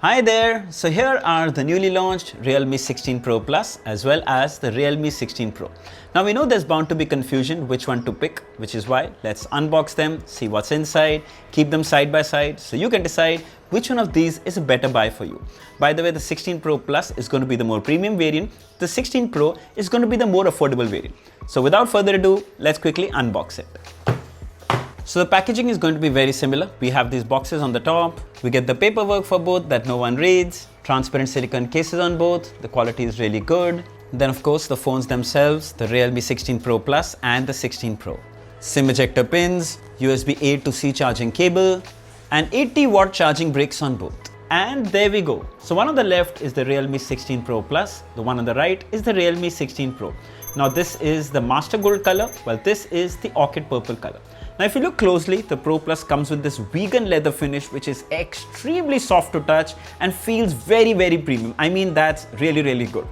Hi there! So here are the newly launched Realme 16 Pro Plus as well as the Realme 16 Pro. Now we know there's bound to be confusion which one to pick, which is why let's unbox them, see what's inside, keep them side by side so you can decide which one of these is a better buy for you. By the way, the 16 Pro Plus is going to be the more premium variant. The 16 Pro is going to be the more affordable variant. So without further ado, let's quickly unbox it. So the packaging is going to be very similar. We have these boxes on the top. We get the paperwork for both that no one reads. Transparent silicone cases on both. The quality is really good. Then of course the phones themselves, the Realme 16 Pro Plus and the 16 Pro. SIM ejector pins, USB A to C charging cable, and 80-watt charging bricks on both. And there we go. So one on the left is the Realme 16 Pro Plus. The one on the right is the Realme 16 Pro. Now this is the master gold color, while this is the orchid purple color. Now if you look closely, the Pro Plus comes with this vegan leather finish which is extremely soft to touch and feels very premium. I mean, that's really good.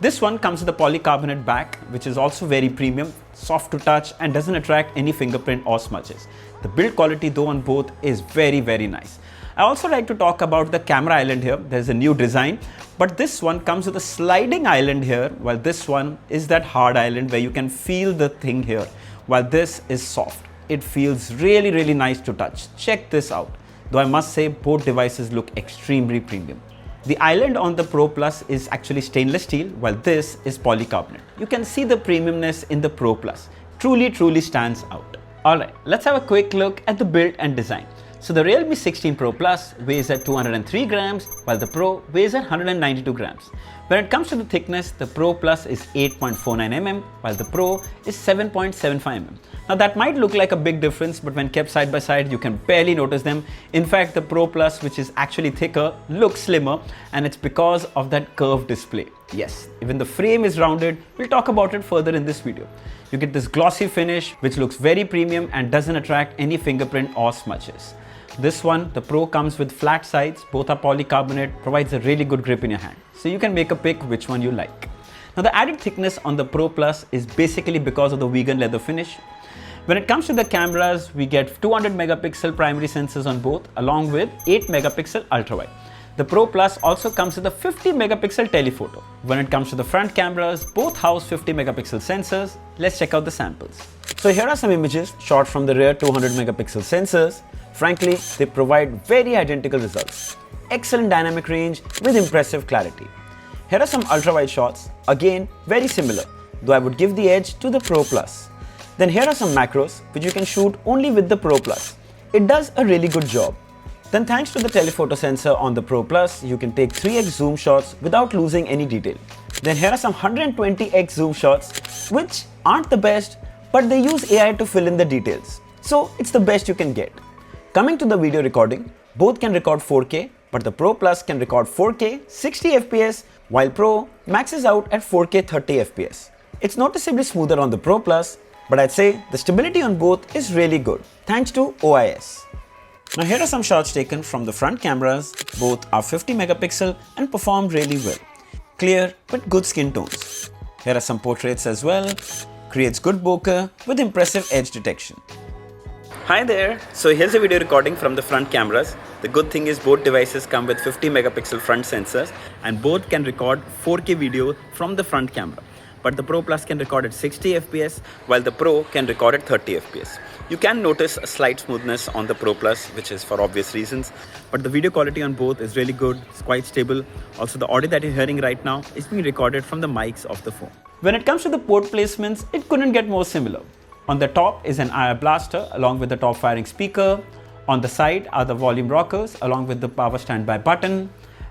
This one comes with a polycarbonate back which is also very premium, soft to touch and doesn't attract any fingerprint or smudges. The build quality though on both is very nice. I also like to talk about the camera island here. There's a new design, but this one comes with a sliding island here, while this one is that hard island where you can feel the thing here, while this is soft. It feels really nice to touch. Check this out. Though I must say both devices look extremely premium. The island on the Pro Plus is actually stainless steel, while this is polycarbonate. You can see the premiumness in the Pro Plus. Truly stands out. Alright, let's have a quick look at the build and design. So the Realme 16 Pro Plus weighs at 203 grams, while the Pro weighs at 192 grams. When it comes to the thickness, the Pro Plus is 8.49 mm, while the Pro is 7.75 mm. Now that might look like a big difference, but when kept side by side, you can barely notice them. In fact, the Pro Plus, which is actually thicker, looks slimmer, and it's because of that curved display. Yes, even the frame is rounded. We'll talk about it further in this video. You get this glossy finish, which looks very premium and doesn't attract any fingerprint or smudges. This one, the Pro, comes with flat sides, both are polycarbonate, provides a really good grip in your hand. So you can make a pick which one you like. Now the added thickness on the Pro Plus is basically because of the vegan leather finish. When it comes to the cameras, we get 200 megapixel primary sensors on both along with 8 megapixel ultra wide. The Pro Plus also comes with a 50 megapixel telephoto. When it comes to the front cameras, both house 50 megapixel sensors. Let's check out the samples. So here are some images shot from the rear 200 megapixel sensors. Frankly, they provide very identical results. Excellent dynamic range with impressive clarity. Here are some ultra-wide shots, again very similar, though I would give the edge to the Pro Plus. Then here are some macros which you can shoot only with the Pro Plus. It does a really good job. Then thanks to the telephoto sensor on the Pro Plus, you can take 3x zoom shots without losing any detail. Then here are some 120x zoom shots which aren't the best, but they use AI to fill in the details. So it's the best you can get. Coming to the video recording, both can record 4K, but the Pro Plus can record 4K 60 FPS, while Pro maxes out at 4K 30 FPS. It's noticeably smoother on the Pro Plus, but I'd say the stability on both is really good, thanks to OIS. Now here are some shots taken from the front cameras. Both are 50 megapixel and perform really well. Clear but good skin tones. Here are some portraits as well. Creates good bokeh with impressive edge detection. Hi there! So here's a video recording from the front cameras. The good thing is both devices come with 50 megapixel front sensors and both can record 4K video from the front camera. But the Pro Plus can record at 60 FPS while the Pro can record at 30 FPS. You can notice a slight smoothness on the Pro Plus, which is for obvious reasons, but the video quality on both is really good. It's quite stable. Also, the audio that you're hearing right now is being recorded from the mics of the phone. When it comes to the port placements, it couldn't get more similar. On the top is an IR blaster along with the top firing speaker. On the side are the volume rockers along with the power standby button.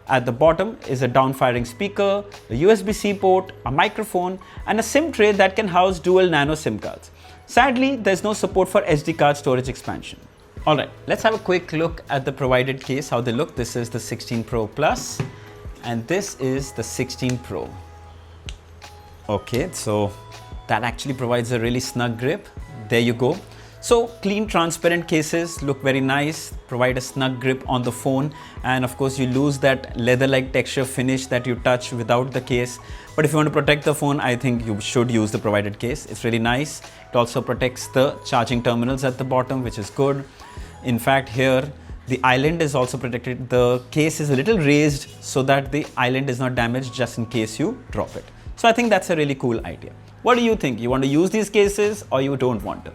At the bottom is a down-firing speaker, a USB-C port, a microphone, and a SIM tray that can house dual nano SIM cards. Sadly, there's no support for SD card storage expansion. Alright, let's have a quick look at the provided case, how they look. This is the 16 Pro Plus and this is the 16 Pro. Okay, so that actually provides a really snug grip. There you go. So clean transparent cases look very nice, provide a snug grip on the phone, and of course you lose that leather-like texture finish that you touch without the case. But if you want to protect the phone, I think you should use the provided case. It's really nice. It also protects the charging terminals at the bottom, which is good. In fact, here The island is also protected. The case is a little raised so that the island is not damaged just in case you drop it. So I think that's a really cool idea. What do you think? You want to use these cases or you don't want to?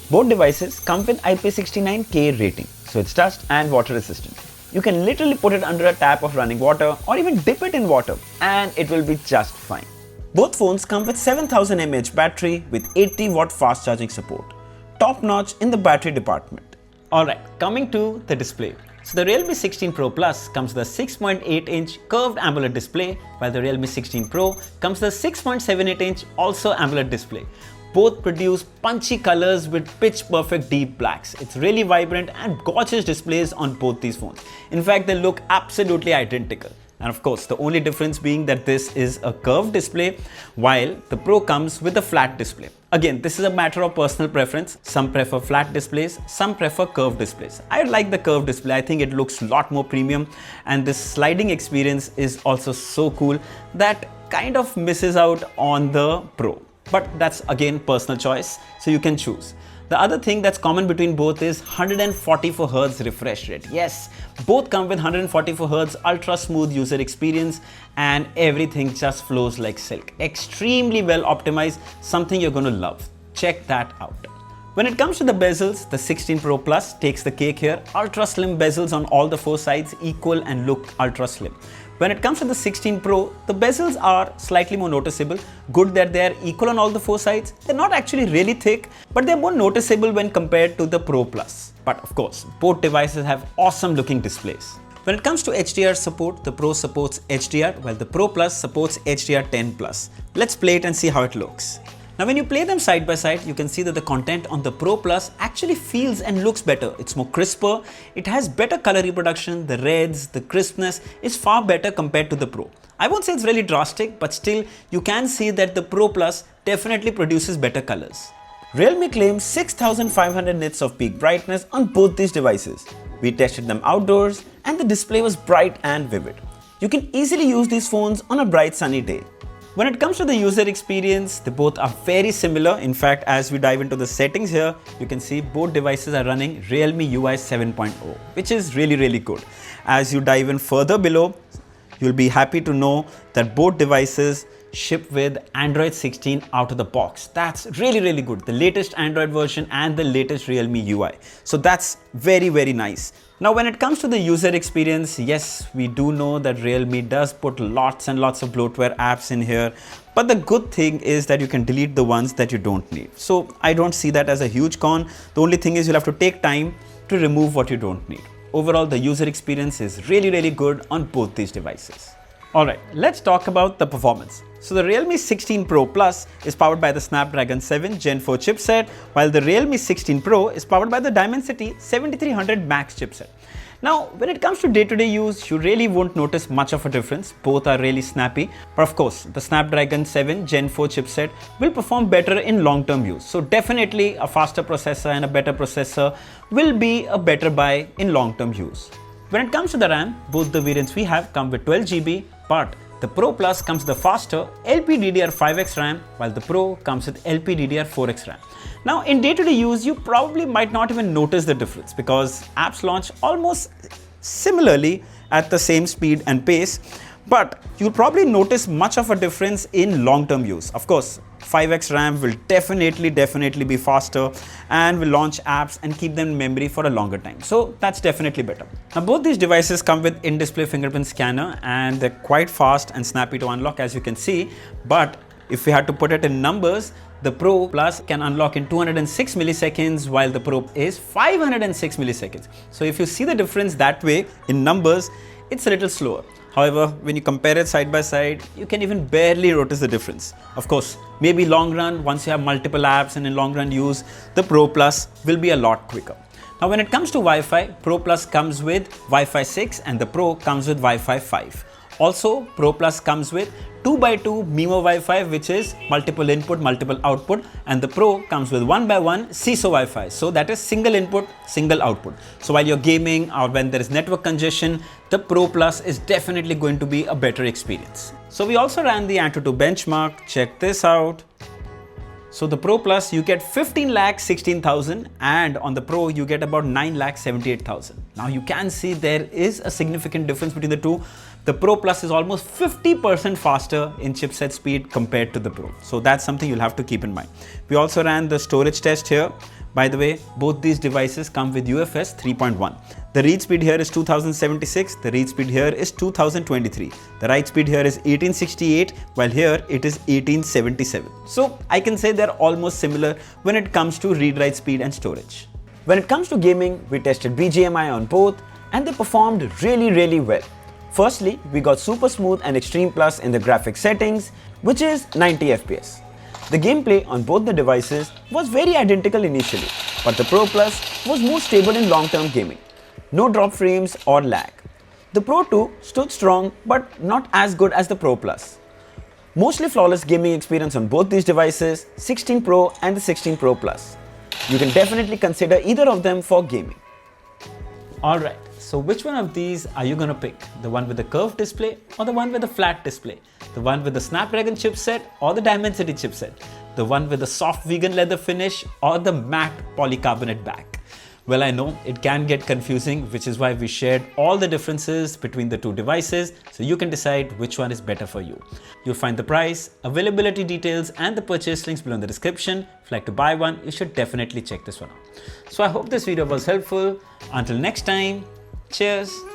Both devices come with IP69K rating, so it's dust and water resistant. You can literally put it under a tap of running water or even dip it in water and it will be just fine. Both phones come with 7000 mAh battery with 80 watt fast charging support. Top notch in the battery department. Alright, coming to the display. So the Realme 16 Pro Plus comes with a 6.8-inch curved AMOLED display, while the Realme 16 Pro comes with a 6.78-inch also AMOLED display. Both produce punchy colors with pitch perfect deep blacks. It's really vibrant and gorgeous displays on both these phones. In fact, they look absolutely identical. And of course, the only difference being that this is a curved display while the Pro comes with a flat display. Again, this is a matter of personal preference. Some prefer flat displays, some prefer curved displays. I like the curved display. I think it looks a lot more premium, and this sliding experience is also so cool that kind of misses out on the Pro. But that's again personal choice, so you can choose. The other thing that's common between both is 144Hz refresh rate. Yes, both come with 144Hz ultra smooth user experience and everything just flows like silk. Extremely well optimized, something you're going to love. Check that out. When it comes to the bezels, the 16 Pro Plus takes the cake here. Ultra slim bezels on all the four sides equal and look ultra slim. When it comes to the 16 Pro, the bezels are slightly more noticeable. Good that they're equal on all the four sides. They're not actually really thick, but they're more noticeable when compared to the Pro Plus. But of course, both devices have awesome looking displays. When it comes to HDR support, the Pro supports HDR, while the Pro Plus supports HDR10+. Let's play it and see how it looks. Now when you play them side by side, you can see that the content on the Pro Plus actually feels and looks better. It's more crisper, it has better color reproduction, the reds, the crispness is far better compared to the Pro. I won't say it's really drastic, but still you can see that the Pro Plus definitely produces better colors. Realme claims 6500 nits of peak brightness on both these devices. We tested them outdoors and the display was bright and vivid. You can easily use these phones on a bright sunny day. When it comes to the user experience, they both are very similar. In fact, as we dive into the settings here, you can see both devices are running Realme UI 7.0, which is really good. As you dive in further below, you'll be happy to know that both devices ship with Android 16 out of the box. That's really good. The latest Android version and the latest Realme UI. So that's very nice. Now when it comes to the user experience, yes, we do know that Realme does put lots and lots of bloatware apps in here. But the good thing is that you can delete the ones that you don't need. So I don't see that as a huge con. The only thing is you'll have to take time to remove what you don't need. Overall, the user experience is really good on both these devices. Alright, let's talk about the performance. So the Realme 16 Pro Plus is powered by the Snapdragon 7 Gen 4 chipset, while the Realme 16 Pro is powered by the Dimensity 7300 Max chipset. Now, when it comes to day-to-day use, you really won't notice much of a difference. Both are really snappy. But of course, the Snapdragon 7 Gen 4 chipset will perform better in long-term use. So definitely a faster processor and a better processor will be a better buy in long-term use. When it comes to the RAM, both the variants we have come with 12 GB, but the Pro Plus comes with the faster LPDDR5X RAM, while the Pro comes with LPDDR4X RAM. Now, in day-to-day use, you probably might not even notice the difference because apps launch almost similarly at the same speed and pace, but you'll probably notice much of a difference in long-term use. Of course, 5X RAM will definitely be faster and will launch apps and keep them in memory for a longer time. So that's definitely better. Now both these devices come with in-display fingerprint scanner and they're quite fast and snappy to unlock, as you can see. But if we had to put it in numbers, the Pro Plus can unlock in 206 milliseconds while the Pro is 506 milliseconds. So if you see the difference that way in numbers, it's a little slower. However, when you compare it side by side, you can even barely notice the difference. Of course, maybe long run, once you have multiple apps and in long run use, the Pro Plus will be a lot quicker. Now when it comes to Wi-Fi, Pro Plus comes with Wi-Fi 6 and the Pro comes with Wi-Fi 5. Also, Pro Plus comes with 2x2 MIMO Wi-Fi, which is multiple input, multiple output, and the Pro comes with 1x1 CISO Wi-Fi. So that is single input, single output. So while you're gaming or when there is network congestion, the Pro Plus is definitely going to be a better experience. So we also ran the Antutu benchmark. Check this out. So the Pro Plus you get 15,16,000 and on the Pro you get about 9,78,000. Now you can see there is a significant difference between the two. The Pro Plus is almost 50% faster in chipset speed compared to the Pro. So that's something you'll have to keep in mind. We also ran the storage test here. By the way, both these devices come with UFS 3.1. The read speed here is 2076, the read speed here is 2023. The write speed here is 1868, while here it is 1877. So I can say they're almost similar when it comes to read-write speed and storage. When it comes to gaming, we tested BGMI on both and they performed really well. Firstly, we got Super Smooth and Extreme Plus in the graphics settings, which is 90 FPS. The gameplay on both the devices was very identical initially, but the Pro Plus was more stable in long-term gaming. No drop frames or lag. The Pro 2 stood strong but not as good as the Pro Plus. Mostly flawless gaming experience on both these devices, 16 Pro and the 16 Pro Plus. You can definitely consider either of them for gaming. Alright, so which one of these are you gonna pick? The one with the curved display or the one with the flat display? The one with the Snapdragon chipset or the Dimensity chipset? The one with the soft vegan leather finish or the matte polycarbonate back? Well, I know it can get confusing, which is why we shared all the differences between the two devices so you can decide which one is better for you. You'll find the price, availability details and the purchase links below in the description. If you'd like to buy one, you should definitely check this one out. So I hope this video was helpful. Until next time, cheers!